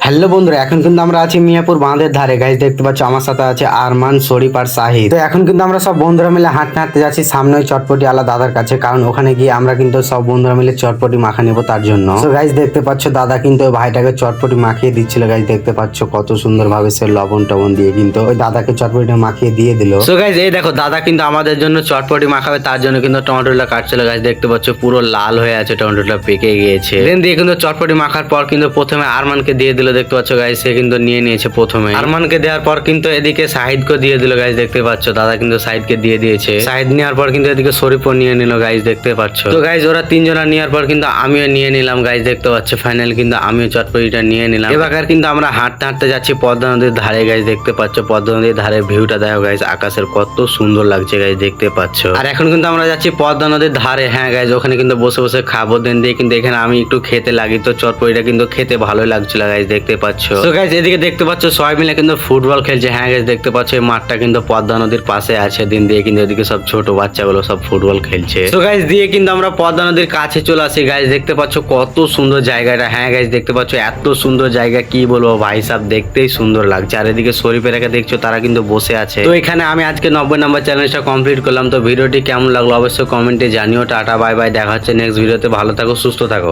Hello বন্ধুরা, এখন কিন্তু আমরা আছি মিয়াপুর বাঁধের ধারে। গাইজ দেখতে পাচ্ছ আমার সাথে আছে আরমান, শরীফ আর সাহিদ। তো এখন কিন্তু আমরা সব বন্ধুরা মিলে হাঁটতে হাঁটতে যাচ্ছি সামনে ওই চটপটি আলা দাদার কাছে, কারণ ওখানে গিয়ে আমরা কিন্তু সব বন্ধুরা মিলে চটপটি মাখা নেবো তার জন্য। তো গাইজ দেখতে পাচ্ছ দাদা কিন্তু ওই ভাইটাকে চটপটি মাখিয়ে দিচ্ছিল। গাইজ দেখতে পাচ্ছ কত সুন্দর ভাবে সে লবণ টবণ দিয়ে কিন্তু ওই দাদাকে চটপটিটা মাখিয়ে দিয়ে দিল। তো গাইজ এই দেখো দাদা কিন্তু আমাদের জন্য চটপটি মাখাবে, তার জন্য কিন্তু টমেটোটা কাটছিল। গাইজ দেখতে পাচ্ছ পুরো লাল হয়ে আছে, টমেটোটা পেকে গিয়েছে। দেন দিয়ে কিন্তু চটপটি মাখার পর কিন্তু প্রথমে আরমানকে দিয়ে দিল। দেখতে পাচ্ছ গাইজ সে কিন্তু নিয়ে নিয়েছে প্রথমে। আরমানকে দেওয়ার পর কিন্তু এদিকে সাহিদকে দিয়ে দিল। গাইজ দেখতে পাচ্ছ দাদা কিন্তু সাহিদকে দিয়ে দিয়েছে। সাহিদ নেওয়ার পর কিন্তু এদিকে শরীফও নিয়ে নিল। গাইজ দেখতে পাচ্ছ। তো গাইজ ওরা তিনজনা নেওয়ার পর কিন্তু আমিও নিয়ে নিলাম। গাইজ দেখতে পাচ্ছ ফাইনাল কিন্তু আমিও চটপটিটা নিয়ে নিলাম। এবার কিন্তু আমরা হাঁটতে হাঁটতে যাচ্ছি পদ্মা নদীর ধারে। গাইজ দেখতে পাচ্ছ পদ্মা নদীর ধারে ভিউটা দেখো গাইজ, আকাশের কত সুন্দর লাগছে গাইজ দেখতে পাচ্ছ। আর এখন কিন্তু আমরা যাচ্ছি পদ্মা নদীর ধারে। হ্যাঁ গাইজ ওখানে কিন্তু বসে বসে খাবো। দেন দিয়ে কিন্তু এখানে আমি একটু খেতে লাগি, তো চটপটিটা কিন্তু খেতে ভালোই লাগছিল গাইজ দেখতে পাচ্ছ। তো গাইজ এদিকে দেখতে পাচ্ছ সবাই মিলে কিন্তু ফুটবল খেলছে। হ্যাঁ গাইজ দেখতে পাচ্ছ এই মাঠটা কিন্তু পদ্মা নদীর পাশে আছে। দিন দিয়ে কিন্তু এদিকে সব ছোট বাচ্চাগুলো সব ফুটবল খেলছে। তো গাইজ দিয়ে কিন্তু আমরা পদ্মা নদীর কাছে চলে আসি। গাইজ দেখতে পাচ্ছ কত সুন্দর জায়গাটা। হ্যাঁ গাইজ দেখতে পাচ্ছ এত সুন্দর জায়গা কি বলবো ভাই সাহেব, দেখতেই সুন্দর লাগছে। আর এদিকে শরীফেরাকে দেখছো তারা কিন্তু বসে আছে। তো এখানে আমি আজকে 90 নম্বর চ্যালেঞ্জটা কমপ্লিট করলাম। তো ভিডিওটি কেমন লাগলো অবশ্যই কমেন্টে জানিও। টাটা বাই বাই, দেখা হচ্ছে নেক্সট ভিডিওতে। ভালো থাকো, সুস্থ থাকো।